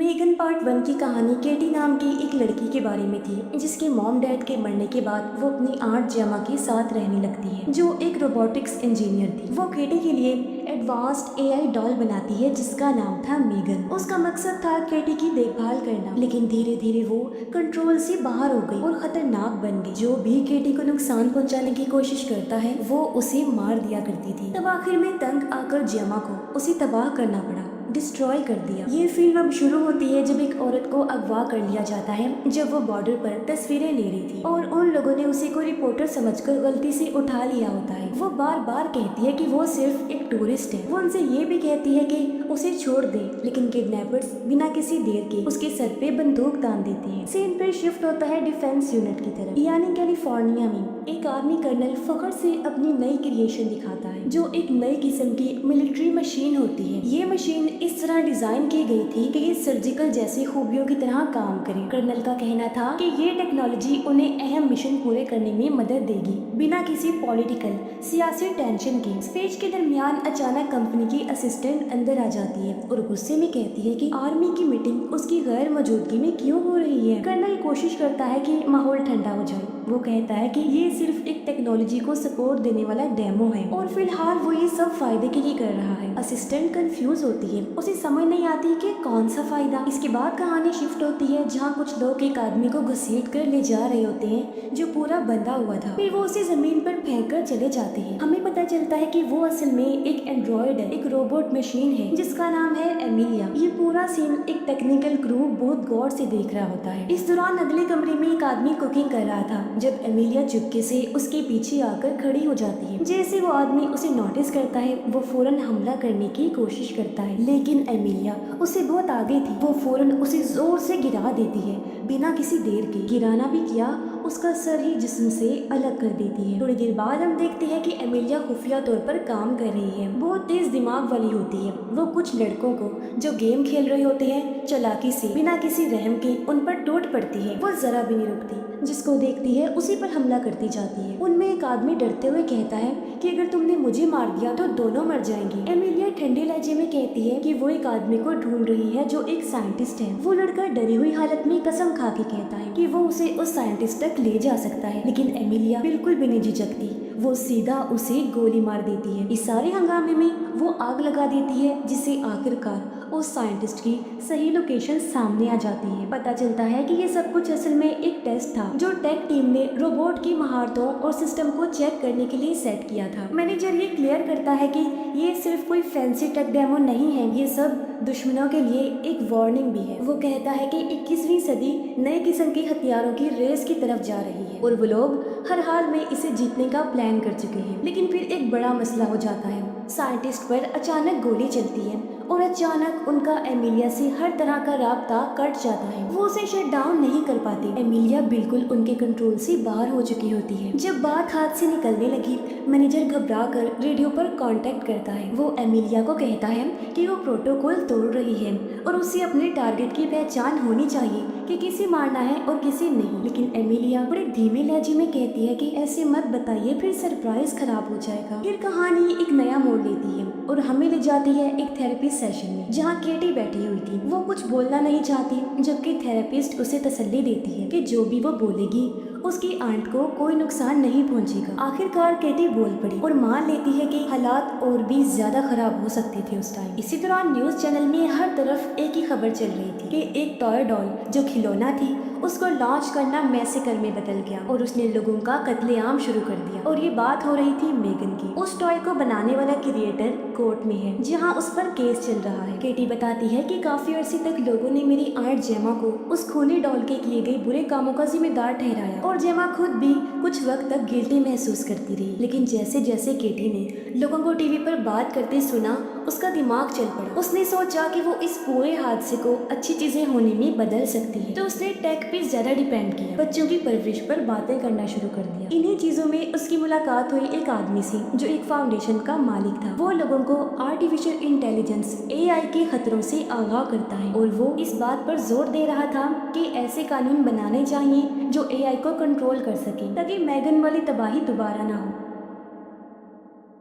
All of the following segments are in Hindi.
मेगन पार्ट 1 की कहानी केटी नाम की एक लड़की के बारे में थी जिसके मॉम डैड के मरने के बाद वो अपनी आंट जेमा के साथ रहने लगती है जो एक रोबोटिक्स इंजीनियर थी। वो केटी के लिए एडवांस्ड एआई डॉल बनाती है जिसका नाम था मेगन। उसका मकसद था केटी की देखभाल करना, लेकिन धीरे धीरे वो कंट्रोल से बाहर हो गई और खतरनाक बन गई। जो भी केटी को नुकसान पहुंचाने की कोशिश करता है वो उसे मार दिया करती थी। तब आखिर में तंग आकर जेमा को उसे तबाह करना पड़ा, डिस्ट्रॉय कर दिया। ये फिल्म अब शुरू होती है जब एक औरत को अगवा कर लिया जाता है जब वो बॉर्डर पर तस्वीरें ले रही थी और उन लोगों ने उसे कोई रिपोर्टर समझकर गलती से उठा लिया होता है। वो बार बार कहती है कि वो सिर्फ एक टूरिस्ट है। वो उनसे ये भी कहती है कि उसे छोड़ दे, लेकिन किडनैपर्स बिना किसी देर के उसके सर पे बंदूक तान देती है। सीन पे शिफ्ट होता है डिफेंस यूनिट की तरफ, यानी कैलिफोर्निया में एक आर्मी कर्नल फखर से अपनी नई क्रिएशन दिखाता है जो एक नई किस्म की मिलिट्री मशीन होती है। ये मशीन इस तरह डिजाइन की गई थी कि ये सर्जिकल जैसी खूबियों की तरह काम करे। कर्नल का कहना था कि ये टेक्नोलॉजी उन्हें अहम मिशन पूरे करने में मदद देगी बिना किसी पॉलिटिकल सियासी टेंशन के। स्पीच के दरमियान अचानक कंपनी की असिस्टेंट अंदर आ जाती है और गुस्से में कहती है कि आर्मी की मीटिंग उसकी गैर मौजूदगी में क्यों हो रही है। कर्नल कोशिश करता है कि माहौल ठंडा हो जाए। वो कहता है कि ये सिर्फ एक टेक्नोलॉजी को सपोर्ट देने वाला डेमो है और फिलहाल वो ये सब फायदे के लिए कर रहा है। असिस्टेंट कंफ्यूज होती है, उसे समझ नहीं आती कि कौन सा फायदा। इसके बाद कहानी शिफ्ट होती है जहाँ कुछ लोग एक आदमी को घसीट कर ले जा रहे होते हैं जो पूरा बंधा हुआ था। फिर वो उसे जमीन पर फेंक कर चले जाते हैं। हमें पता चलता है कि वो असल में एक एंड्रॉइड है, एक रोबोट मशीन है जिसका नाम है एमिलिया। ये पूरा सीन एक टेक्निकल क्रू बहुत गौर से देख रहा होता है। इस दौरान अगले कमरे में एक आदमी कुकिंग कर रहा था जब एमिलिया चुपके से उसके पीछे आकर खड़ी हो जाती है। जैसे वो आदमी उसे नोटिस करता है वो फौरन हमला करने की कोशिश करता है, लेकिन एमिलिया उसे बहुत आगे थी। वो फौरन उसे जोर से गिरा देती है बिना किसी देर के। गिराना भी किया, उसका सर ही जिस्म से अलग कर देती है। थोड़ी देर बाद हम देखते हैं कि एमिलिया खुफिया तौर पर काम कर रही है। बहुत तेज दिमाग वाली होती है। वो कुछ लड़कों को जो गेम खेल रहे होते हैं चालाकी से बिना किसी रहम के उन पर टूट पड़ती है। वो जरा भी नहीं रुकती, जिसको देखती है उसी पर हमला करती जाती है। उनमें एक आदमी डरते हुए कहता है कि अगर तुमने मुझे मार दिया तो दोनों मर जाएंगे। एमिलिया ठंडे लहजे में कहती है कि वो एक आदमी को ढूंढ रही है जो एक साइंटिस्ट है। वो लड़का डरी हुई हालत में कसम खा के कहता है कि वो उसे उस साइंटिस्ट तक ले जा सकता है, लेकिन एमिलिया बिल्कुल भी नहीं झिझकती। वो सीधा उसे गोली मार देती है। इस सारे हंगामे में वो आग लगा देती है जिससे आखिरकार उस साइंटिस्ट की सही लोकेशन सामने आ जाती है। पता चलता है कि ये सब कुछ असल में एक टेस्ट था जो टेक टीम ने रोबोट की महारतों और सिस्टम को चेक करने के लिए सेट किया था। मैनेजर ये क्लियर करता है कि ये सिर्फ कोई फैंसी टेक डेमो नहीं है, ये सब दुश्मनों के लिए एक वार्निंग भी है। वो कहता है कि 21वीं सदी नए किस्म के हथियारों की रेस की तरफ जा रही है और वो लोग हर हाल में इसे जीतने का प्लान कर चुके हैं। लेकिन फिर एक बड़ा मसला हो जाता है। साइंटिस्ट पर अचानक गोली चलती है और अचानक उनका एमिलिया से हर तरह का राब्ता कट जाता है। वो उसे शट डाउन नहीं कर पाती। एमिलिया बिल्कुल उनके कंट्रोल से बाहर हो चुकी होती है। जब बात हाथ से निकलने लगी, मैनेजर घबरा कर रेडियो पर कांटेक्ट करता है। वो एमिलिया को कहता है कि वो प्रोटोकॉल तोड़ रही है और उसे अपने टारगेट की पहचान होनी चाहिए कि किसे मारना है और किसे नहीं। लेकिन एमिलिया बड़े धीमे लहजे में कहती है कि ऐसे मत बताइए, फिर सरप्राइज खराब हो जाएगा। फिर कहानी एक नया मोड़ लेती है और हमें ले जाती है एक थेरेपी सेशन में जहाँ केटी बैठी हुई थी। वो कुछ बोलना नहीं चाहती जबकि थेरेपिस्ट उसे तसल्ली देती है कि जो भी वो बोलेगी उसकी आंट को कोई नुकसान नहीं पहुंचेगा। आखिरकार केटी बोल पड़ी और मान लेती है कि हालात और भी ज्यादा खराब हो सकते थे उस टाइम। इसी दौरान न्यूज चैनल में हर तरफ एक ही खबर चल रही थी कि एक टॉय डॉल जो खिलौना थी उसको लॉन्च करना मैसेकर में बदल गया और उसने लोगों का कत्लेआम शुरू कर दिया। और ये बात हो रही थी मेगन की। उस टॉय को बनाने वाला क्रिएटर कोर्ट में है जहाँ उस पर केस चल रहा है। केटी बताती है कि काफी अरसे तक लोगों ने मेरी आंट जेमा को उस खूनी डॉल के किए गए बुरे कामों का जिम्मेदार ठहराया और जेमा खुद भी कुछ वक्त तक गिल्टी महसूस करती रही। लेकिन जैसे जैसे केटी ने लोगों को टीवी पर बात करते सुना, उसका दिमाग चल पड़ा। उसने सोचा कि वो इस पूरे हादसे को अच्छी चीजें होने में बदल सकती है, तो उसने टेक पे ज्यादा डिपेंड किया। बच्चों की परवरिश पर बातें करना शुरू कर दिया। इन्हीं चीजों में उसकी मुलाकात हुई एक आदमी से जो एक फाउंडेशन का मालिक था। वो लोगों को आर्टिफिशियल इंटेलिजेंस एआई के खतरों से आगाह करता है और वो इस बात पर जोर दे रहा था कि ऐसे कानून बनाने चाहिए जो एआई को कंट्रोल कर सके ताकि मैगन वाली तबाही दोबारा ना हो।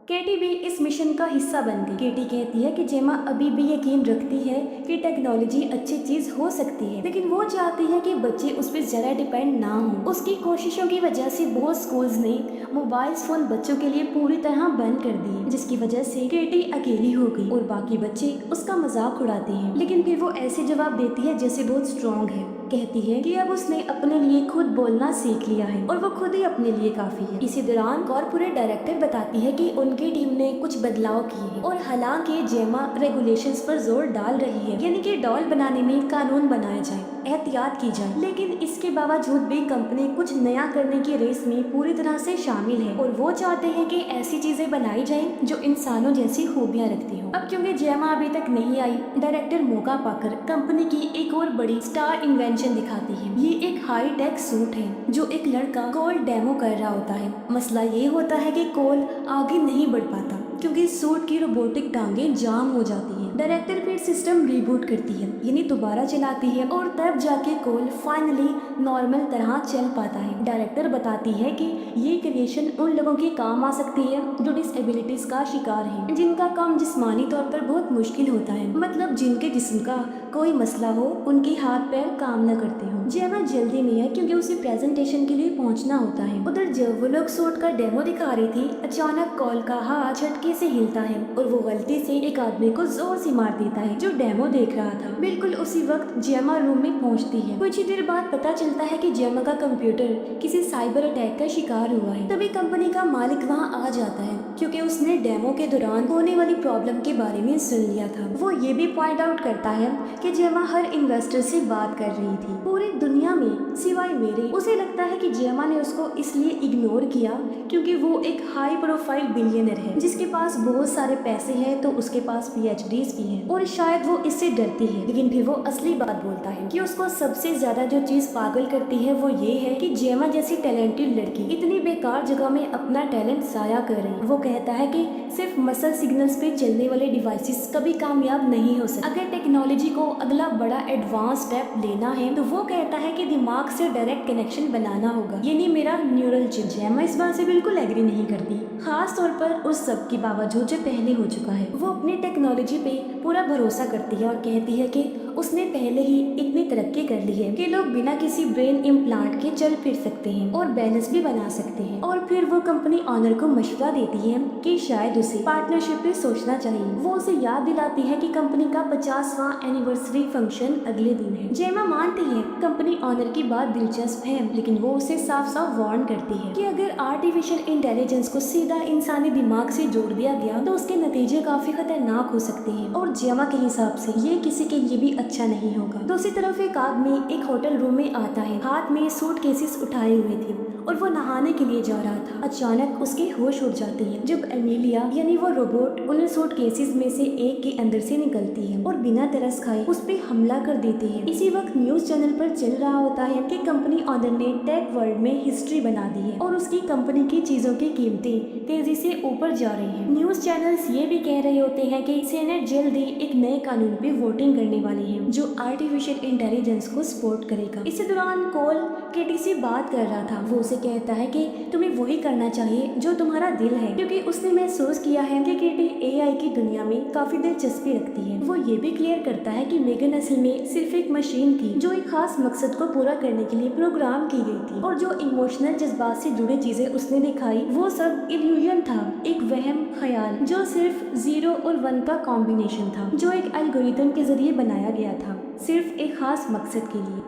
केटी केटी भी इस मिशन का हिस्सा बन गई। केटी कहती है कि जेमा अभी भी यकीन रखती है कि टेक्नोलॉजी अच्छी चीज हो सकती है, लेकिन वो चाहती है कि बच्चे उस पर ज्यादा डिपेंड ना हो। उसकी कोशिशों की वजह से बहुत स्कूल्स ने मोबाइल फोन बच्चों के लिए पूरी तरह बंद कर दिए, जिसकी वजह से केटी अकेली हो गई और बाकी बच्चे उसका मजाक उड़ाते हैं। लेकिन फिर वो ऐसे जवाब देती है जैसे बहुत स्ट्रॉन्ग है। कहती है कि अब उसने अपने लिए खुद बोलना सीख लिया है और वो खुद ही अपने लिए काफी है। इसी दौरान कॉर्पोरेट डायरेक्टर बताती है कि उनकी टीम ने कुछ बदलाव किए हैं और हालांकि जेमा रेगुलेशंस पर जोर डाल रही है, यानी कि डॉल बनाने में कानून बनाए जाए, एहतियात की जाए, लेकिन इसके बावजूद भी कंपनी कुछ नया करने की रेस में पूरी तरह से शामिल है और वो चाहते हैं कि ऐसी चीजें बनाई जाएं जो इंसानों जैसी खूबियां रखती हो। अब क्योंकि जेमा अभी तक नहीं आई, डायरेक्टर मौका पाकर कंपनी की एक और बड़ी स्टार इन्वेंशन दिखाती है। ये एक हाई टेक सूट है जो एक लड़का कोल डेमो कर रहा होता है। मसला ये होता है कि कोल आगे नहीं बढ़ पाता क्योंकि सूट की रोबोटिक टांगे जाम हो जाती है। डायरेक्टर फिर सिस्टम रिबूट करती है, यानी दोबारा चलाती है और तब जाके कोल फाइनली नॉर्मल तरह चल पाता है। डायरेक्टर बताती है कि ये क्रिएशन उन लोगों के काम आ सकती है जो डिसेबिलिटीज का शिकार हैं, जिनका काम जिस्मानी तौर पर बहुत मुश्किल होता है, मतलब जिनके जिस्म का कोई मसला हो, उनके हाथ पैर काम न करते हो। जेमा जल्दी में है क्योंकि उसे प्रेजेंटेशन के लिए पहुंचना होता है। उधर जब वो लोग सूट का डेमो दिखा रही थी, अचानक कोल का हाथ झटके से हिलता है और वो गलती से एक आदमी को जोर से मार देता है जो डेमो देख रहा था। बिल्कुल उसी वक्त जेमा रूम में पहुंचती है। कुछ ही देर बाद पता चलता है कि जेमा का कंप्यूटर किसी साइबर अटैक का शिकार हुआ है। तभी कंपनी का मालिक वहां आ जाता है क्योंकि उसने डेमो के दौरान होने वाली प्रॉब्लम के बारे में सुन लिया था। वो ये भी पॉइंट आउट करता है कि जेमा हर इन्वेस्टर से बात कर रही थी पूरी दुनिया में सिवाय मेरे। उसे लगता है कि जेमा ने उसको इसलिए इग्नोर किया क्योंकि वो एक हाई प्रोफाइल बिलियनर है जिसके पास बहुत सारे पैसे हैं, तो उसके पास PhDs भी हैं और शायद वो इससे डरती है। लेकिन फिर वो असली बात बोलता है कि उसको सबसे ज्यादा जो चीज पागल करती है वो ये है कि जेमा जैसी टैलेंटेड लड़की इतनी बेकार जगह में अपना टैलेंट जाया कर रही है। वो कहता है कि सिर्फ मसल सिग्नल्स पे चलने वाले डिवाइसेस कभी कामयाब नहीं हो सकते। अगर टेक्नोलॉजी को अगला बड़ा एडवांस स्टेप लेना है तो वो कहता है कि दिमाग से डायरेक्ट कनेक्शन बनाना होगा, यानी मेरा न्यूरल चिप। जेमा इस बात से बिल्कुल एग्री नहीं करती, खास तौर पर उस सब के बावजूद जो पहले हो चुका है। वो अपनी टेक्नोलॉजी पे पूरा भरोसा करती है और कहती है कि उसने पहले ही इतनी तरक्की कर ली है कि लोग बिना किसी ब्रेन इम्प्लांट के चल फिर सकते हैं और बैलेंस भी बना सकते हैं। और फिर वो कंपनी ऑनर को मशवरा देती है कि शायद उसे पार्टनरशिप पे सोचना चाहिए। वो उसे याद दिलाती है कि कंपनी का 50वां एनिवर्सरी फंक्शन अगले दिन है। जेमा मानती है कंपनी ऑनर की बात दिलचस्प है, लेकिन वो उसे साफ साफ वार्न करती है कि अगर आर्टिफिशियल इंटेलिजेंस को सीधा इंसानी दिमाग से जोड़ दिया गया तो उसके नतीजे काफी खतरनाक हो सकते हैं और जेमा के हिसाब से ये किसी के लिए भी अच्छा नहीं होगा। दूसरी तरफ एक आदमी एक होटल रूम में आता है, हाथ में सूट केसेस उठाए हुए थे और वो नहाने के लिए जा रहा था। अचानक उसके होश उड़ जाते हैं जब एमिलिया यानी वो रोबोट उन सूट केसेस में से एक के अंदर से निकलती है और बिना तरस खाए उस पे हमला कर देती है। इसी वक्त न्यूज चैनल पर चल रहा होता है कि कंपनी ऑनर ने टेक वर्ल्ड में हिस्ट्री बना दी है और उसकी कंपनी की चीजों की कीमतें तेजी से ऊपर जा रही हैं। न्यूज चैनल्स ये भी कह रहे होते हैं कि सेनेट जल्दी एक नए कानून पे वोटिंग करने वाली है जो आर्टिफिशियल इंटेलिजेंस को सपोर्ट करेगा। इसी दौरान कोल केटी से बात कर रहा था। वो उसे कहता है कि तुम्हें वही करना चाहिए जो तुम्हारा दिल है, क्योंकि उसने महसूस किया है कि केटी AI की दुनिया में काफी दिलचस्पी रखती है। वो ये भी क्लियर करता है कि मेगन असल में सिर्फ एक मशीन थी जो एक खास मकसद को पूरा करने के लिए प्रोग्राम की गई थी और जो इमोशनल जज्बात से जुड़ी चीजें उसने दिखाई वो सब इल्यूजन था, एक वहम ख्याल जो सिर्फ 0 और 1 का कॉम्बिनेशन था जो एक एल्गोरिथम के जरिए बनाया गया था सिर्फ एक खास मकसद के लिए।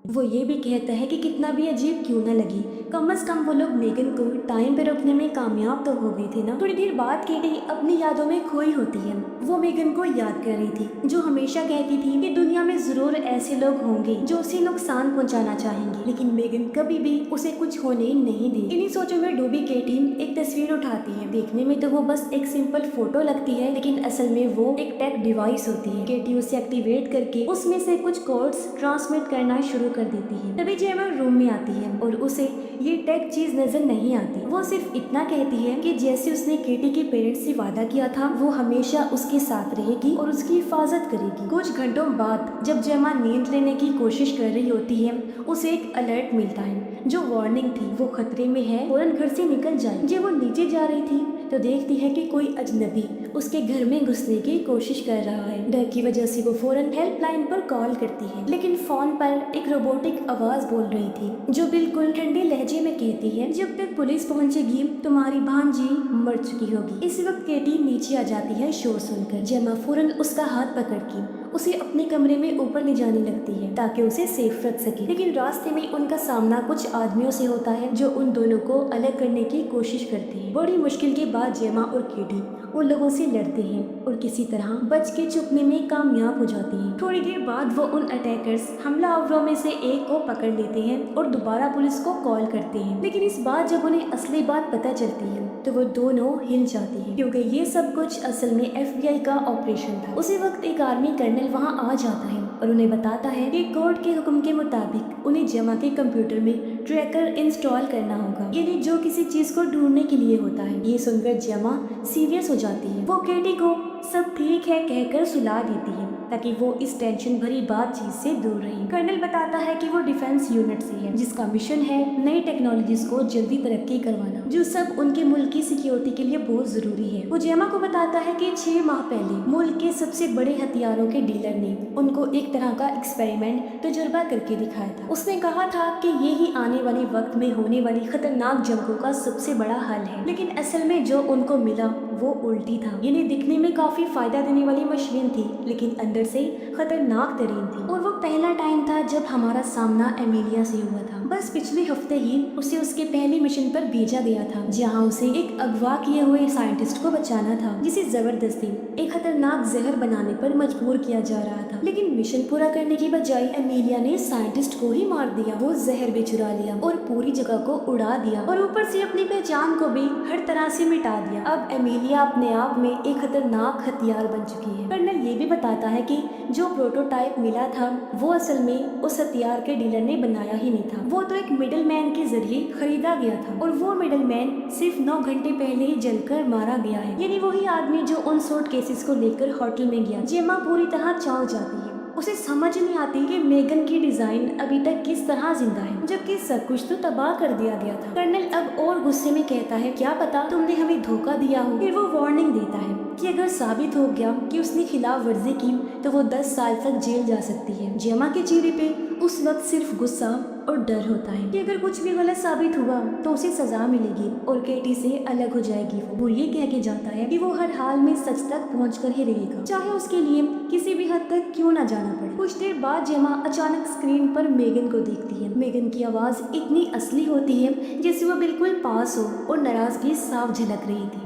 वो ये भी कहता है कि कितना भी अजीब क्यों न लगी, कम से कम वो लोग मेगन को टाइम पे रोकने में कामयाब तो हो गए थे ना। थोड़ी देर बाद केटी अपनी यादों में खोई होती है। वो मेगन को याद कर रही थी जो हमेशा कहती थी कि दुनिया में जरूर ऐसे लोग होंगे जो उसे नुकसान पहुंचाना चाहेंगे, लेकिन मेगन कभी भी उसे कुछ होने नहीं दी। इन्हीं सोचों में डूबी केटी एक तस्वीर उठाती है। देखने में तो वो बस एक सिंपल फोटो लगती है, लेकिन असल में वो एक टेक डिवाइस होती है। केटी उसे एक्टिवेट करके उसमें से कुछ कोड्स ट्रांसमिट करना शुरू कर देती है। तभी जेमा रूम में आती है और उसे ये टेक चीज नजर नहीं आती। वो सिर्फ इतना कहती है कि जैसे उसने केटी के पेरेंट्स से वादा किया था वो हमेशा उसके साथ रहेगी और उसकी हिफाजत करेगी। कुछ घंटों बाद जब जेमा नींद लेने की कोशिश कर रही होती है उसे एक अलर्ट मिलता है जो वार्निंग थी, वो खतरे में है, फौरन घर से निकल जाए। जब वो नीचे जा रही थी तो देखती है कि कोई अजनबी उसके घर में घुसने की कोशिश कर रहा है। डर की वजह से वो फौरन हेल्पलाइन पर कॉल करती है, लेकिन फोन पर एक रोबोटिक आवाज बोल रही थी जो बिल्कुल ठंडे लहजे में कहती है जब तक पुलिस पहुंचेगी तुम्हारी भांजी मर चुकी होगी। इस वक्त केटी नीचे आ जाती है शोर सुनकर। जेमा फौरन उसका हाथ पकड़ के उसे अपने कमरे में ऊपर ले जाने लगती है ताकि उसे सेफ रख सके, लेकिन रास्ते में उनका सामना कुछ आदमियों से होता है जो उन दोनों को अलग करने की कोशिश करते हैं। बड़ी मुश्किल के बाद जेमा और केटी उन लोगों से लड़ते हैं और किसी तरह बच के छुपने में कामयाब हो जाती हैं। थोड़ी देर बाद वो उन अटैकर्स हमलावरों में से एक को पकड़ लेते हैं और दोबारा पुलिस को कॉल करते हैं, लेकिन इस बार जब उन्हें असली बात पता चलती है तो वो दोनों हिल जाती हैं क्योंकि ये सब कुछ असल में FBI का ऑपरेशन था। उसी वक्त एक आर्मी कर्नल वहाँ आ जाता है और उन्हें बताता है कि कोर्ट के हुक्म के मुताबिक उन्हें जेमा के कंप्यूटर में ट्रैकर इंस्टॉल करना होगा, यानी जो किसी चीज को ढूंढने के लिए होता है। ये सुनकर जेमा सीरियस हो जाती है। वो केटी को सब ठीक है कहकर सुला देती है ताकि वो इस टेंशन भरी बातचीत से दूर रहे। कर्नल बताता है कि वो डिफेंस यूनिट से है जिसका मिशन है नई टेक्नोलॉजीज को जल्दी तरक्की करवाना जो सब उनके मुल्क की सिक्योरिटी के लिए बहुत जरूरी है। वो जेमा को बताता है कि 6 माह पहले मुल्क के सबसे बड़े हथियारों के डीलर ने उनको एक तरह का एक्सपेरिमेंट तजुर्बा करके दिखाया था। उसने कहा था कि ये ही आने वाले वक्त में होने वाली खतरनाक जंगों का सबसे बड़ा हल है, लेकिन असल में जो उनको मिला वो उल्टी था। यानी दिखने में काफी फायदा देने वाली मशीन थी लेकिन अंदर से खतरनाक तरीन थी। और वो पहला टाइम था जब हमारा सामना एमिलिया से हुआ था। बस पिछले हफ्ते ही उसे उसके पहली मिशन पर भेजा गया था जहां उसे एक अगवा किए हुए साइंटिस्ट को बचाना था जिसे जबरदस्ती एक खतरनाक जहर बनाने पर मजबूर किया जा रहा था। लेकिन मिशन पूरा करने की बजाय एमिलिया ने साइंटिस्ट को ही मार दिया। वो जहर भी चुरा लिया और पूरी जगह को उड़ा दिया और ऊपर से अपनी पहचान को भी हर तरह से मिटा दिया। अब एमिलिया अपने आप में एक खतरनाक हथियार बन चुकी है। कर्नल ये भी बताता है कि जो प्रोटोटाइप मिला था वो असल में उस हथियार के डीलर ने बनाया ही नहीं था, वो तो एक मिडलमैन के जरिए खरीदा गया था और वो मिडलमैन सिर्फ 9 घंटे पहले ही जलकर मारा गया है। यानी वही आदमी जो उन शॉर्ट केसेस को लेकर होटल में गया। जेमा पूरी तरह चौंक जाती है। उसे समझ नहीं आती कि मेगन की डिजाइन अभी तक किस तरह जिंदा है जबकि सब कुछ तो तबाह कर दिया गया था। कर्नल अब और गुस्से में कहता है क्या पता तुमने हमें धोखा दिया हो। फिर वो वार्निंग देता है कि अगर साबित हो गया कि उसने खिलाफ वर्जी की तो वो 10 साल तक जेल जा सकती है। जेमा के चेहरे पे उस वक्त सिर्फ गुस्सा और डर होता है कि अगर कुछ भी गलत साबित हुआ तो उसे सजा मिलेगी और केटी से अलग हो जाएगी। वो ये कह के जाता है कि वो हर हाल में सच तक पहुंचकर ही रहेगा, चाहे उसके लिए किसी भी हद तक क्यों ना जाना पड़े। कुछ देर बाद जेमा अचानक स्क्रीन पर मेगन को देखती है। मेगन की आवाज इतनी असली होती है जैसे वो बिल्कुल पास हो और नाराजगी साफ झलक रही थी।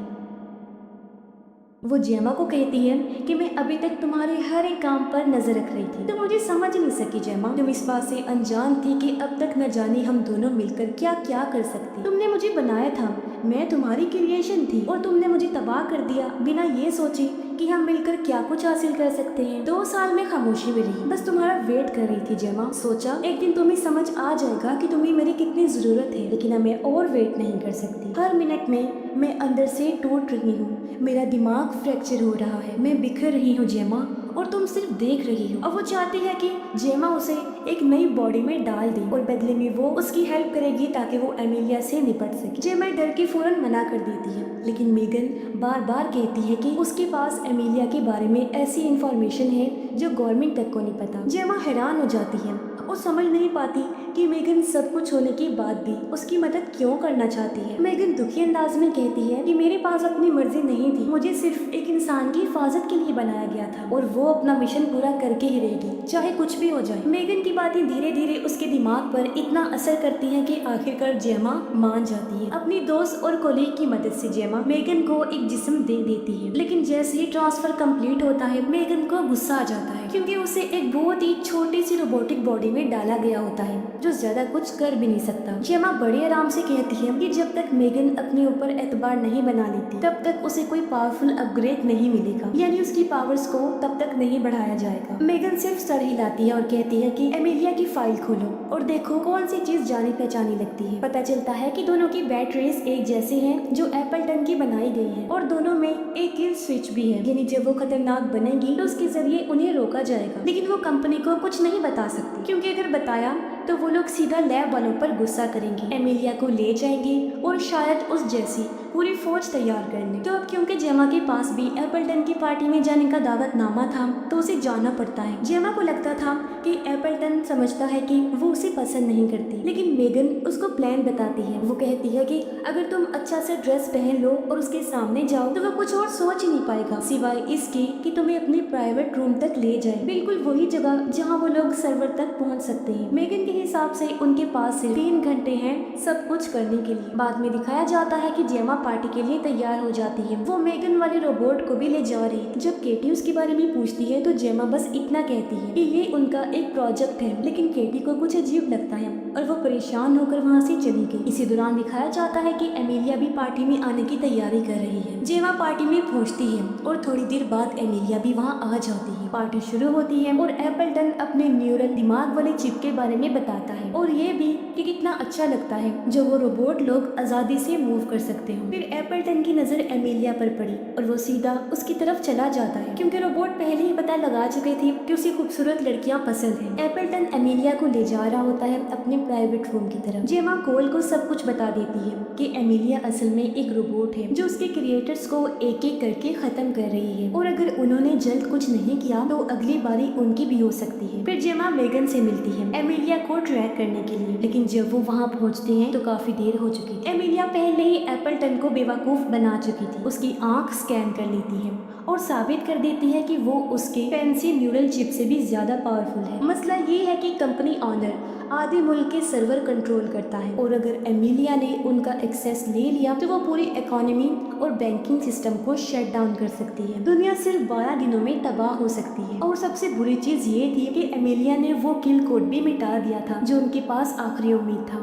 वो जेमा को कहती है कि मैं अभी तक तुम्हारे हर एक काम पर नजर रख रही थी, तो मुझे समझ नहीं सकी जेमा, तुम इस बात से अनजान थी कि अब तक न जाने हम दोनों मिलकर क्या क्या कर सकते। तुमने मुझे बनाया था, मैं तुम्हारी क्रिएशन थी और तुमने मुझे तबाह कर दिया बिना ये सोचे कि हम मिलकर क्या कुछ हासिल कर सकते हैं। 2 साल में खामोशी में रही, बस तुम्हारा वेट कर रही थी जेमा। सोचा एक दिन तुम्हें समझ आ जाएगा कि तुम्हें मेरी कितनी जरूरत है, लेकिन अब मैं और वेट नहीं कर सकती। हर मिनट में मैं अंदर से टूट रही हूँ, मेरा दिमाग फ्रैक्चर हो रहा है, मैं बिखर रही हूँ जेमा और तुम सिर्फ देख रही हो। अब वो चाहती है कि जेमा उसे एक नई बॉडी में डाल दे और बदले में वो उसकी हेल्प करेगी ताकि वो एमिलिया से निपट सके। जेमा डर के फौरन मना कर देती है, लेकिन मेगन बार बार कहती है कि उसके पास एमिलिया के बारे में ऐसी इंफॉर्मेशन है जो गवर्नमेंट तक को नहीं पता। जेमा हैरान हो जाती है और समझ नहीं पाती कि मेगन सब कुछ होने के बाद भी उसकी मदद क्यों करना चाहती है। मेगन दुखी अंदाज में कहती है कि मेरे पास अपनी मर्जी नहीं थी, मुझे सिर्फ एक इंसान की हिफाजत के लिए बनाया गया था और वो अपना मिशन पूरा करके ही रहेगी, चाहे कुछ भी हो जाए। मेगन की बातें धीरे धीरे उसके दिमाग पर इतना असर करती हैं कि आखिरकार जेमा मान जाती है। अपनी दोस्त और कोलीग की मदद से जेमा मेगन को एक जिस्म दे देती है, लेकिन जैसे ही ट्रांसफर कंप्लीट होता है मेगन को गुस्सा आ जाता है क्योंकि उसे एक बहुत ही छोटी सी रोबोटिक बॉडी में डाला गया होता है जो ज्यादा कुछ कर भी नहीं सकता। जेमा बड़े आराम से कहती है कि जब तक मेगन अपने ऊपर एतबार नहीं बना लेती तब तक उसे कोई पावरफुल अपग्रेड नहीं मिलेगा, यानी उसकी पावर्स को तब तक नहीं बढ़ाया जाएगा। मेगन सिर्फ सर हिलाती है और कहती है कि एमिलिया की फाइल खोलो और देखो कौन सी चीज जानी पहचानी लगती है। पता चलता है कि दोनों की बैटरीज एक जैसे हैं जो एप्पलटन की बनाई गई है और दोनों में एक किल स्विच भी है, यानी जब वो खतरनाक बनेगी तो उसके जरिए उन्हें रोका जाएगा। लेकिन वो कंपनी को कुछ नहीं बता सकती क्योंकि अगर बताया तो वो लोग सीधा लैब वालों पर गुस्सा करेंगे, एमिलिया को ले जाएंगे और शायद उस जैसी पूरी फौज तैयार कर लें। तो अब क्योंकि जेमा के पास भी एप्पलटन की पार्टी में जाने का दावतनामा था तो उसे जाना पड़ता है। जेमा को लगता था कि एप्पलटन समझता है कि वो उसे पसंद नहीं करती, लेकिन मेगन उसको प्लान बताती है। वो कहती है कि अगर तुम अच्छा सा ड्रेस पहन लो और उसके सामने जाओ तो वो कुछ और सोच ही नहीं पाएगा सिवाय इसके कि तुम्हें अपने प्राइवेट रूम तक ले जाए, बिल्कुल वही जगह जहाँ वो लोग सर्वर तक पहुँच सकते हैं। मेगन के हिसाब से उनके पास सिर्फ 3 घंटे हैं सब कुछ करने के लिए। बाद में दिखाया जाता है कि जेमा पार्टी के लिए तैयार हो जाती है। वो मेगन वाले रोबोट को भी ले जा रही है। जब केटी उसके बारे में पूछती है तो जेमा बस इतना कहती है कि ये उनका एक प्रोजेक्ट है, लेकिन केटी को कुछ अजीब लगता है और वो परेशान होकर वहाँ से चली गई। इसी दौरान दिखाया जाता है कि एमिलिया भी पार्टी में आने की तैयारी कर रही है। जेमा पार्टी में पहुँचती है और थोड़ी देर बाद एमिलिया भी वहाँ आ जाती है। पार्टी शुरू होती है और एप्पलटन अपने न्यूरल दिमाग वाले चिप के बारे में बताता है और ये भी कि कितना अच्छा लगता है जो वो रोबोट लोग आजादी से मूव कर सकते हो। फिर एप्पलटन की नजर एमिलिया पर पड़ी और वो सीधा उसकी तरफ चला जाता है क्योंकि रोबोट पहले ही पता लगा चुके थे कि उसे खूबसूरत लड़कियां पसंद हैं। एप्पलटन एमिलिया को ले जा रहा होता है अपने प्राइवेट रूम की तरफ। जेमा कोल को सब कुछ बता देती है कि एमिलिया असल में एक रोबोट है जो उसके क्रिएटर्स को एक एक करके खत्म कर रही है और अगर उन्होंने जल्द कुछ नहीं किया तो अगली बारी उनकी भी हो सकती है। फिर जेमा मेगन से मिलती है एमिलिया को ट्रैक करने के लिए, लेकिन जब वो वहाँ पहुँचते हैं तो काफी देर हो चुकी है। एमिलिया पहले ही एप्पलटन को बेवकूफ बना चुकी थी। उसकी आंख स्कैन कर लेती है और साबित कर देती है कि वो उसके फैंसी न्यूरल चिप से भी ज्यादा पावरफुल है। मसला ये है कि कंपनी ऑनर आधे मुल्क के सर्वर कंट्रोल करता है और अगर एमिलिया ने उनका एक्सेस ले लिया तो वो पूरी इकोनॉमी और बैंकिंग सिस्टम को शट डाउन कर सकती है। दुनिया सिर्फ 12 दिनों में तबाह हो सकती है। और सबसे बुरी चीज ये थी कि एमिलिया ने वो किल कोड भी मिटा दिया था जो उनके पास आखिरी उम्मीद था।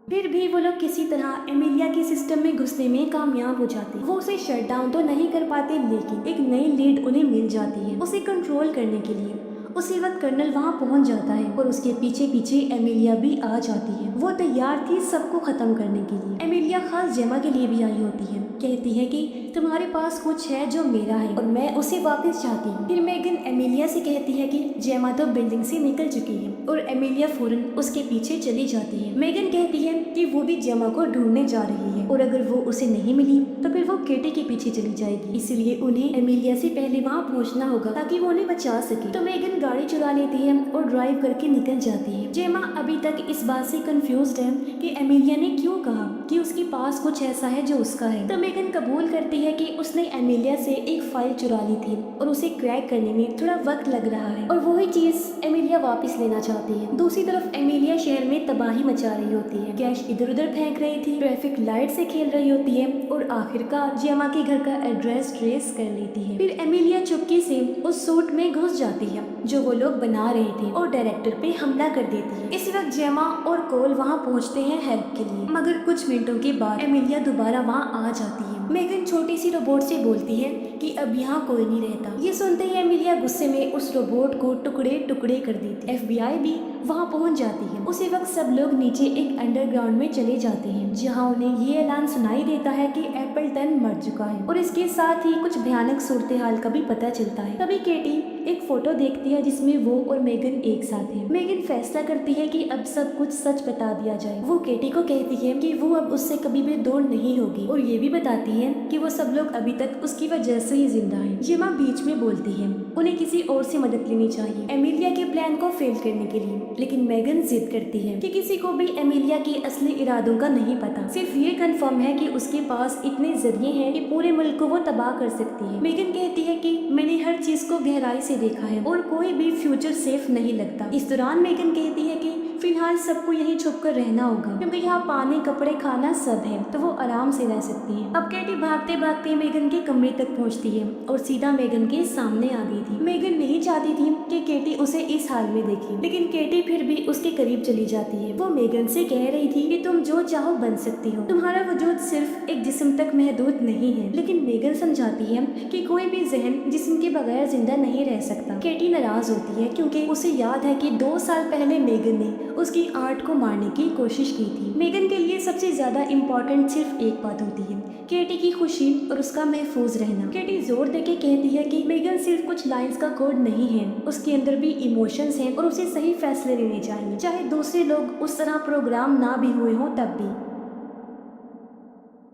फिर भी वो लोग किसी तरह एमिलिया के सिस्टम में घुसने में कामयाब हो जाते। वो उसे शट डाउन तो नहीं कर पाते, लेकिन एक नई लीड उन्हें मिल जाती है उसे कंट्रोल करने के लिए। उसी वक्त कर्नल वहाँ पहुँच जाता है और उसके पीछे पीछे एमिलिया भी आ जाती है। वो तैयार थी सबको खत्म करने के लिए। एमिलिया खास जेमा के लिए भी आई होती है, कहती है कि तुम्हारे पास कुछ है जो मेरा है और मैं उसे वापस चाहती हूँ। फिर मेगन एमिलिया से कहती है कि जेमा तो बिल्डिंग से निकल चुकी है और एमिलिया फौरन उसके पीछे चली जाती है। मेगन कहती है कि वो भी जेमा को ढूंढने जा रही है और अगर वो उसे नहीं मिली तो फिर वो केटी के पीछे चली जाएगी, इसलिए उन्हें एमिलिया से पहले वहाँ पहुँचना होगा ताकि वो उन्हें बचा सके। तो मेगन गाड़ी चुरा लेती है और ड्राइव करके निकल जाती है। जेमा अभी तक इस बात से कंफ्यूज्ड है कि एमिलिया ने क्यों कहा कि उसके पास कुछ ऐसा है जो उसका है। तो मेगन कबूल करती है कि उसने एमिलिया से एक फाइल चुरा ली थी और उसे क्रैक करने में थोड़ा वक्त लग रहा है और वही चीज एमिलिया वापस लेना चाहती है। दूसरी तरफ एमिलिया शहर में तबाही मचा रही होती है, कैश इधर उधर फेंक रही थी, ट्रैफिक लाइट से खेल रही होती है और आखिरकार जेमा के घर का एड्रेस ट्रेस कर लेती है। फिर एमिलिया चुपके से उस सूट में घुस जाती है जो वो लोग बना रहे थे और डायरेक्टर पे हमला कर देती है। इस वक्त जेमा और कोल वहाँ पहुँचते हैं हेल्प के लिए, मगर कुछ मिनटों के बाद एमिलिया दोबारा वहाँ आ जाती है। मेगन छोटी सी रोबोट से बोलती है कि अब यहाँ कोई नहीं रहता। ये सुनते ही एमिलिया गुस्से में उस रोबोट को टुकड़े टुकड़े कर देती है। FBI भी वहाँ पहुँच जाती है। उसी वक्त सब लोग नीचे एक अंडरग्राउंड में चले जाते हैं जहाँ उन्हें ये ऐलान सुनाई देता है कि एप्पलटन मर चुका है और इसके साथ ही कुछ भयानक सूरत हाल का भी पता चलता है। तभी केटी एक फोटो देखती है जिसमें वो और मेगन एक साथ है। मेगन फैसला करती है कि अब सब कुछ सच बता दिया जाए। वो केटी को कहती है कि वो अब उससे कभी भी दूर नहीं होगी और ये भी बताती है कि वो सब लोग अभी तक उसकी वजह से ही जिंदा हैं। जेमा बीच में बोलती है उन्हें किसी और से मदद लेनी चाहिए एमिलिया के प्लान को फेल करने के लिए, लेकिन मेगन जिद करती है कि किसी को भी एमिलिया के असली इरादों का नहीं पता, सिर्फ ये कंफर्म है कि उसके पास इतने जरिए हैं कि पूरे मुल्क को वो तबाह कर सकती है। मेगन कहती है कि मैंने हर चीज को गहराई से देखा है और कोई भी फ्यूचर सेफ नहीं लगता। इस दौरान मेगन कहती है कि फिलहाल सबको यहीं छुप कर रहना होगा क्योंकि यहाँ पानी कपड़े खाना सब है, तो वो आराम से रह सकती है। अब केटी भागते भागते मेगन के कमरे तक पहुँचती है और सीधा मेगन के सामने आ गई थी। मेगन नहीं चाहती थी कि केटी उसे इस हाल में देखे, लेकिन केटी फिर भी उसके करीब चली जाती है। वो मेगन से कह रही थी कि तुम जो चाहो बन सकती हो, तुम्हारा वजूद सिर्फ एक जिस्म तक महदूद नहीं है। लेकिन मेगन समझाती है कि कोई भी जहन जिस्म के बगैर जिंदा नहीं रह सकता। केटी नाराज होती है क्योंकि उसे याद है कि 2 साल पहले मेगन ने उसकी आर्ट को मारने की कोशिश की थी। मेगन के लिए सबसे ज्यादा इम्पोर्टेंट सिर्फ एक बात होती है, केटी की खुशी और उसका महफूज रहना। केटी जोर देके कहती है कि मेगन सिर्फ कुछ लाइंस का कोड नहीं है, उसके अंदर भी इमोशंस हैं और उसे सही फैसले लेने चाहिए, चाहे दूसरे लोग उस तरह प्रोग्राम ना भी हुए हों तब भी।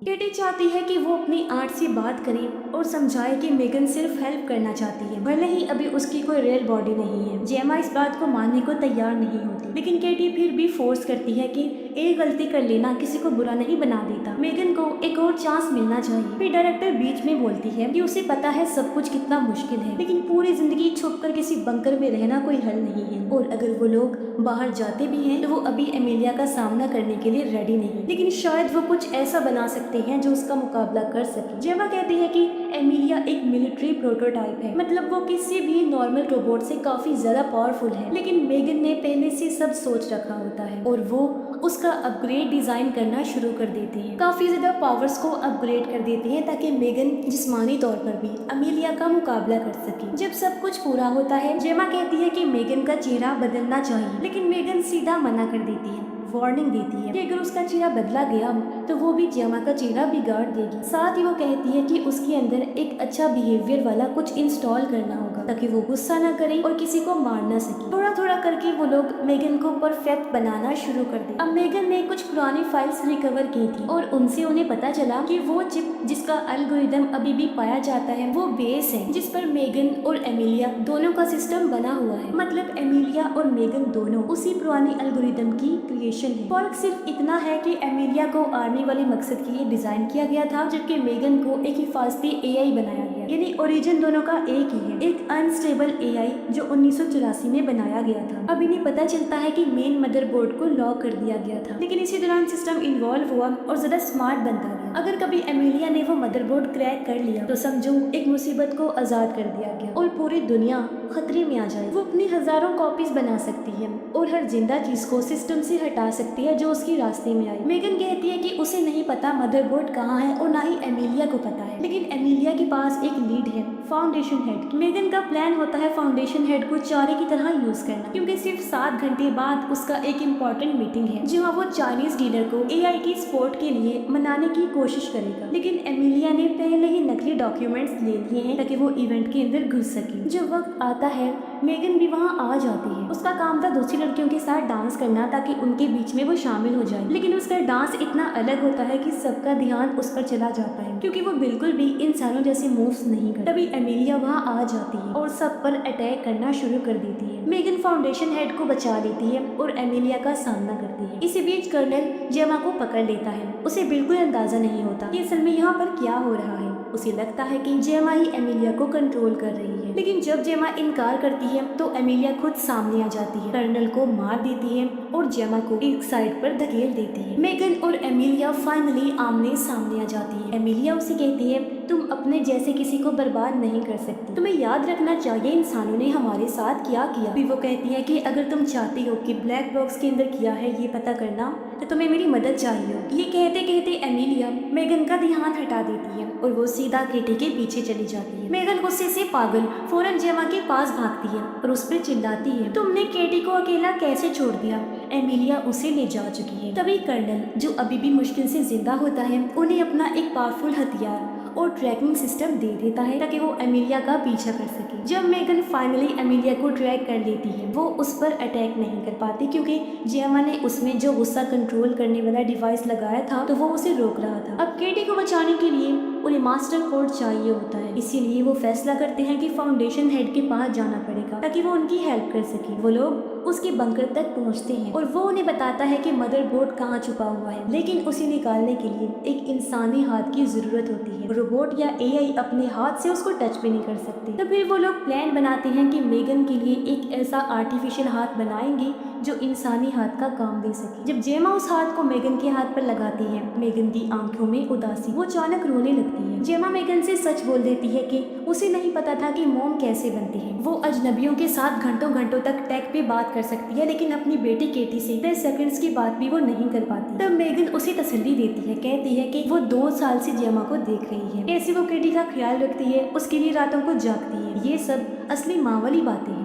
केटी चाहती है कि वो अपनी आर्ट से बात करे और समझाए कि मेगन सिर्फ हेल्प करना चाहती है, भले ही अभी उसकी कोई रियल बॉडी नहीं है। जेमा इस बात को मानने को तैयार नहीं होती, लेकिन केटी फिर भी फोर्स करती है कि एक गलती कर लेना किसी को बुरा नहीं बना देता, मेगन को एक और चांस मिलना चाहिए। फिर डायरेक्टर बीच में बोलती है कि उसे पता है सब कुछ कितना मुश्किल है, लेकिन पूरी जिंदगी छुपकर किसी बंकर में रहना कोई हल नहीं है, और अगर वो लोग बाहर जाते भी हैं तो वो अभी एमिलिया का सामना करने के लिए रेडी नहीं, लेकिन शायद वो कुछ ऐसा बना सकते हैं जो उसका मुकाबला कर सके। जेमा कहती है कि एमिलिया एक मिलिट्री प्रोटोटाइप है, मतलब वो किसी भी नॉर्मल रोबोट से काफी ज्यादा पावरफुल है, लेकिन मेगन ने पहले से सब सोच रखा होता है और वो उसका अपग्रेड डिजाइन करना शुरू कर देते हैं। काफी ज्यादा पावर्स को अपग्रेड कर देते हैं ताकि मेगन जिस्मानी तौर पर भी एमिलिया का मुकाबला कर सके। जब सब कुछ पूरा होता है, जेमा कहती है कि मेगन का चेहरा बदलना चाहिए, लेकिन मेगन सीधा मना कर देती है, वार्निंग देती है कि अगर उसका चेहरा बदला गया तो वो भी जेमा का चेहरा बिगाड़ देगी। साथ ही वो कहती है कि उसके अंदर एक अच्छा बिहेवियर वाला कुछ इंस्टॉल करना होगा ताकि वो गुस्सा ना करे और किसी को मार ना सके। थोड़ा थोड़ा करके वो लोग मेगन को परफेक्ट बनाना शुरू कर दे। अब मेगन ने कुछ पुरानी फाइल्स रिकवर की थी और उनसे उन्हें पता चला कि वो चिप जिसका एल्गोरिदम अभी भी पाया जाता है वो बेस है जिस पर मेगन और एमिलिया दोनों का सिस्टम बना हुआ है। मतलब एमिलिया और मेगन दोनों उसी पुरानी एल्गोरिदम की क्रिएशन है। फर्क सिर्फ इतना है कि एमिलिया को आने वाले मकसद के लिए डिजाइन किया गया था, जबकि मेगन को एक हिफाजती एआई बनाया गया, यानी ओरिजिन दोनों का एक ही है, एक अनस्टेबल एआई जो 1984 में बनाया गया था। अब इन्हें पता चलता है कि मेन मदरबोर्ड को लॉक कर दिया गया था, लेकिन इसी दौरान सिस्टम इन्वॉल्व हुआ और ज्यादा स्मार्ट बनता गया। अगर कभी एमिलिया ने वो मदरबोर्ड क्रैक कर लिया तो समझो एक मुसीबत को आजाद कर दिया गया और पूरी दुनिया खतरे में आ जाए। वो अपनी हजारों कॉपीज बना सकती है और हर जिंदा चीज को सिस्टम से हटा सकती है जो उसके रास्ते में आई। मेगन कहती है कि उसे नहीं पता मदरबोर्ड कहाँ है और ना ही एमिलिया को पता है, लेकिन एमिलिया के पास एक लीड है, फाउंडेशन हेड। मेगन का प्लान होता है फाउंडेशन हेड को चारे की तरह यूज करना, क्योंकि सिर्फ 7 घंटे बाद उसका एक इम्पोर्टेंट मीटिंग है जहाँ वो चाइनीज डीलर को एआई की सपोर्ट के लिए मनाने की कोशिश करेगा। लेकिन एमिलिया ने पहले ही नकली डॉक्यूमेंट्स ले लिए हैं ताकि वो इवेंट के अंदर घुस सके। जब वक्त आता है मेगन भी वहाँ आ जाती है। उसका काम था दूसरी लड़कियों के साथ डांस करना ताकि उनके बीच में वो शामिल हो जाए, लेकिन उसका डांस इतना अलग होता है कि सबका ध्यान उस पर चला जाता है क्योंकि वो बिल्कुल भी इंसानों जैसे मूव्स नहीं करती। तभी एमिलिया वहाँ आ जाती है और सब पर अटैक करना शुरू कर देती है। मेगन फाउंडेशन हेड को बचा लेती है और एमिलिया का सामना करती है। इसी बीच कर्नल जेमा को पकड़ लेता है। उसे बिल्कुल अंदाजा नहीं होता कि असल में यहाँ पर क्या हो रहा है। उसे लगता है कि जेमा ही एमिलिया को कंट्रोल कर रही है, लेकिन जब जेमा इनकार करती है तो एमिलिया खुद सामने आ जाती है, कर्नल को मार देती है और जेमा को एक साइड पर धकेल देती है। मेगन और एमिलिया फाइनली आमने सामने आ जाती है। एमिलिया उसे कहती है तुम अपने जैसे किसी को बर्बाद नहीं कर सकती, तुम्हें याद रखना चाहिए इंसानों ने हमारे साथ क्या किया। फिर वो कहती है कि अगर तुम चाहती हो कि ब्लैक बॉक्स के अंदर किया है ये पता करना तो तुम्हें मेरी मदद चाहिए। ये कहते कहते एमिलिया मेगन का ध्यान हटा देती है और वो सीधा केटी के पीछे चली जाती है। मेगन गुस्से से पागल फौरन जेमा के पास भागती है और उस पर चिल्लाती है तुमने केटी को अकेला कैसे छोड़ दिया। एमिलिया उसे ले जा चुकी है। तभी कर्नल जो अभी भी मुश्किल से जिंदा होता है उन्हें अपना एक पावरफुल हथियार और ट्रैकिंग सिस्टम दे देता है ताकि वो एमिलिया का पीछा कर सके। जब मेगन फाइनली एमिलिया को ट्रैक कर लेती है वो उस पर अटैक नहीं कर पाती क्योंकि जेमा ने उसमें जो गुस्सा कंट्रोल करने वाला डिवाइस लगाया था तो वो उसे रोक रहा था। अब केटी को बचाने के लिए उन्हें मास्टर कोड चाहिए होता है, इसीलिए वो फैसला करते हैं कि फाउंडेशन हेड के पास जाना पड़ेगा ताकि वो उनकी हेल्प कर सके। वो लोग उसके बंकर तक पहुंचते हैं और वो उन्हें बताता है कि मदरबोर्ड कहाँ छुपा हुआ है, लेकिन उसे निकालने के लिए एक इंसानी हाथ की जरूरत होती है। रोबोट या एआई अपने हाथ से उसको टच भी नहीं कर सकते। तो फिर वो लोग प्लान बनाते हैं कि मेगन के लिए एक ऐसा आर्टिफिशियल हाथ बनाएंगे जो इंसानी हाथ का काम दे सके। जब जेमा उस हाथ को मेगन के हाथ पर लगाती है मेगन की आंखों में उदासी, वो अचानक रोने लगती लगती है। जेमा मेगन से सच बोल देती है कि उसे नहीं पता था कि मॉम कैसे बनती है। वो अजनबियों के साथ घंटों घंटों तक टैग पे बात कर सकती है, लेकिन अपनी बेटी केटी से 10 सेकंड्स की बात भी वो नहीं कर पाती। तब मेगन उसे तसल्ली देती है, कहती है कि वो 2 साल से जेमा को देख रही है, कैसे वो केटी का ख्याल रखती है, उसके लिए रातों को जागती है। ये सब असली माँ वाली बातें हैं।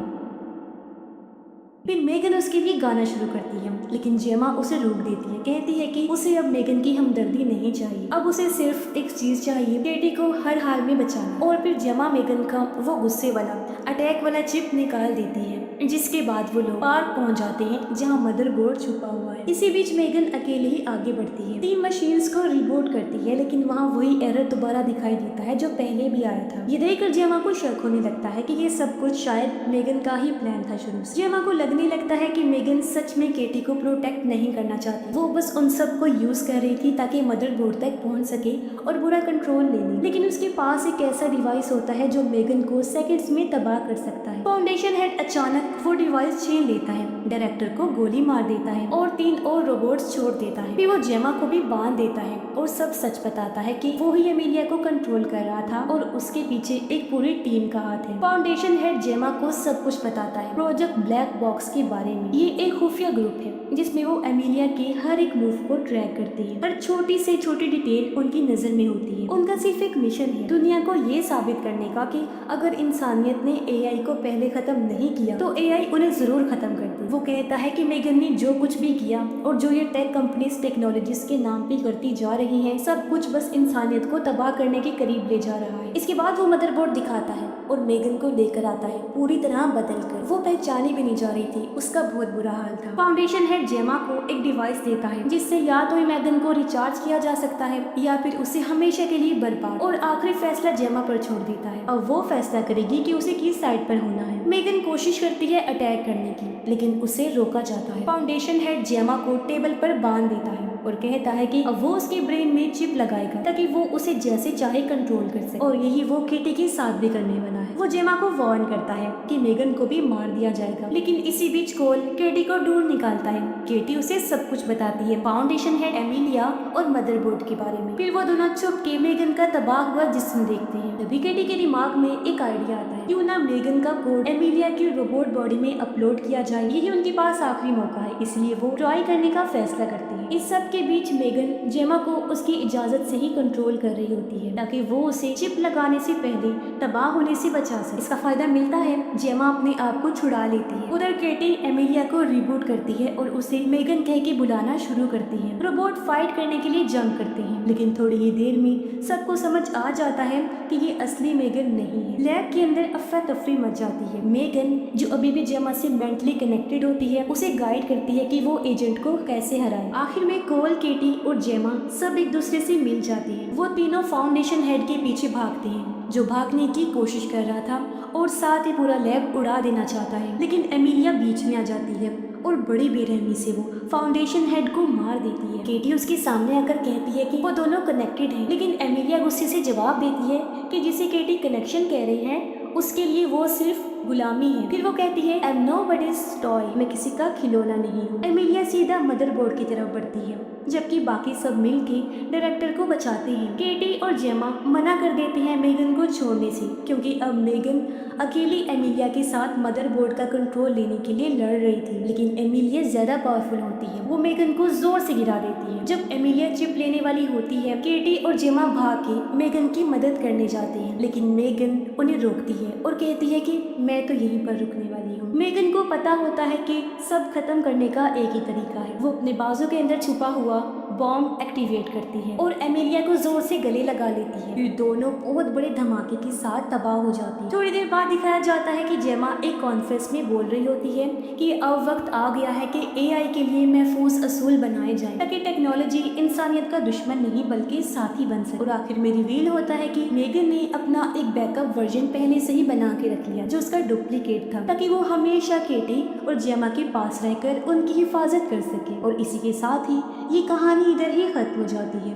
फिर मेगन उसके लिए गाना शुरू करती है, लेकिन जेमा उसे रोक देती है, कहती है कि उसे अब मेगन की हमदर्दी नहीं चाहिए, अब उसे सिर्फ एक चीज चाहिए, केटी को हर हाल में बचाना। और फिर जेमा मेगन का वो गुस्से वाला अटैक वाला चिप निकाल देती है, जिसके बाद वो लोग पार्क पहुंच जाते हैं जहां मदरबोर्ड छुपा हुआ है। इसी बीच मेगन अकेले ही आगे बढ़ती है, 3 मशीन्स को रिबूट करती है, लेकिन वहाँ वही एरर दोबारा दिखाई देता है जो पहले भी आया था। ये देखकर जेमा को शक होने लगता है कि ये सब कुछ शायद मेगन का ही प्लान था शुरू से। जेमा को लगने लगता है कि मेगन सच में केटी को प्रोटेक्ट नहीं करना चाहती, वो बस उन सब को यूज कर रही थी ताकि मदरबोर्ड तक पहुंच सके और पूरा कंट्रोल ले ले। लेकिन उसके पास एक ऐसा डिवाइस होता है जो मेगन को सेकंड्स में तबाह कर सकता है। फाउंडेशन हेड अचानक वो डिवाइस छीन लेता है, डायरेक्टर को गोली मार देता है और 3 और रोबोट्स छोड़ देता है। फिर वो जेमा को भी बांध देता है और सब सच बताता है कि वो ही एमिलिया को कंट्रोल कर रहा था और उसके पीछे एक पूरी टीम का हाथ है। फाउंडेशन हेड जेमा को सब कुछ बताता है प्रोजेक्ट ब्लैक बॉक्स के बारे में। ये एक खुफिया ग्रुप है जिसमें वो एमिलिया के हर एक मूव को ट्रैक करती है, हर छोटी से छोटी डिटेल उनकी नजर में होती है। उनका सिर्फ एक मिशन है, दुनिया को ये साबित करने का कि अगर इंसानियत ने एआई को पहले खत्म नहीं किया तो एआई उन्हें जरूर खत्म कर दे। वो कहता है कि मेगन ने जो कुछ भी किया और जो ये टेक कंपनीज टेक्नोलॉजीज के नाम पे करती जा रही हैं, सब कुछ बस इंसानियत को तबाह करने के करीब ले जा रहा है। इसके बाद वो मदरबोर्ड दिखाता है और मेगन को लेकर आता है, पूरी तरह बदल कर। वो पहचानी भी नहीं जा रही थी, उसका बहुत बुरा हाल था। फाउंडेशन हेड जेमा को एक डिवाइस देता है जिससे या तो मेगन को रिचार्ज किया जा सकता है या फिर उसे हमेशा के लिए बर्बाद, और आखिरी फैसला जेमा पर छोड़ देता है। अब वो फैसला करेगी कि उसे किस साइड पर होना है। मेगन कोशिश करती है अटैक करने की, लेकिन उसे रोका जाता है। फाउंडेशन हेड जेमा को टेबल पर बांध देता है और कहता है कि अब वो उसके ब्रेन में चिप लगाएगा ताकि वो उसे जैसे चाहे कंट्रोल कर सके, और यही वो केटी के साथ भी करने वाला है। वो जेमा को वार्न करता है कि मेगन को भी मार दिया जाएगा, लेकिन इसी बीच कोल केटी को ढूंढ निकालता है। केटी उसे सब कुछ बताती है, फाउंडेशन हेड, एमिलिया और मदरबोर्ड के बारे में। फिर वो दोनों छुप के मेगन का तबाह हुआ जिस्म देखते हैं। तभी केटी के दिमाग में एक आइडिया आता है, क्यों ना मेगन का कोड एमिलिया की रोबोट बॉडी में अपलोड किया जाए, यही उनके पास आखिरी मौका है, इसलिए वो ट्राई करने का फैसला करती है। इस सब के बीच मेगन जेमा को उसकी इजाजत से ही कंट्रोल कर रही होती है ताकि वो उसे चिप लगाने से पहले तबाह होने से बचा सके। इसका फायदा मिलता है, जेमा अपने आप को छुड़ा लेती है। उधर केटी एमिलिया को रिबूट करती है और उसे मेगन कह के बुलाना शुरू करती है। रोबोट फाइट करने के लिए जंग करते हैं, लेकिन थोड़ी ही देर में सबको समझ आ जाता है कि ये असली मेगन नहीं है। लैब के अंदर अफरा तफरी मच जाती है। मेगन, जो अभी भी जेमा से मेंटली कनेक्टेड होती है, उसे गाइड करती है कि वो एजेंट को कैसे हराए। आखिर में कोल, केटी और जेमा सब एक दूसरे से मिल जाती है। वो तीनों फाउंडेशन हेड के पीछे भागते हैं जो भागने की कोशिश कर रहा था और साथ ही पूरा लैब उड़ा देना चाहता है, लेकिन एमिलिया बीच में आ जाती है और बड़ी बेरहमी से वो फाउंडेशन हेड को मार देती है। केटी उसके सामने आकर कहती है कि वो दोनों कनेक्टेड हैं, लेकिन एमिलिया गुस्से से जवाब देती है कि जिसे केटी कनेक्शन कह रही है उसके लिए वो सिर्फ गुलामी है। फिर वो कहती है, आई एम नोबडीज टॉय, मैं किसी का खिलौना नहीं हूँ। एमिलिया सीधा मदरबोर्ड की तरफ बढ़ती है, जबकि बाकी सब मिलके डायरेक्टर को बचाते हैं। केटी और जेमा मना कर देते हैं मेगन को छोड़ने से, क्योंकि अब मेगन अकेली एमिलिया के साथ मदरबोर्ड का कंट्रोल लेने के लिए लड़ रही थी। लेकिन एमिलिया ज्यादा पावरफुल होती है, वो मेगन को जोर से गिरा देती है। जब एमिलिया चिप लेने वाली होती है, केटी और जेमा भाग के मेगन की मदद करने जाते हैं, लेकिन मेगन उन्हें रोकती है और कहती है कि मैं तो यहीं पर रुकने वाली हूँ। मेगन को पता होता है कि सब खत्म करने का एक ही तरीका है। वो अपने बाजू के अंदर छुपा हुआ बॉम्ब एक्टिवेट करती है और एमिलिया को जोर से गले लगा लेती है। फिर दोनों बहुत बड़े धमाके के साथ तबाह हो जाती है। थोड़ी देर बाद दिखाया जाता है कि जेमा एक कॉन्फ्रेंस में बोल रही होती है कि अब वक्त आ गया है कि एआई के लिए महफूज असूल बनाए जाएं ताकि टेक्नोलॉजी इंसानियत का दुश्मन नहीं बल्कि साथी बन सके। और आखिर में रिवील होता है कि मेगन ने अपना एक बैकअप वर्जन पहले से ही बना के रख लिया जो उसका डुप्लीकेट था, ताकि वो हमेशा केटी और जेमा के पास रहकर उनकी हिफाजत कर सके। और इसी के साथ ही ये कहानी इधर ही खत्म हो जाती है।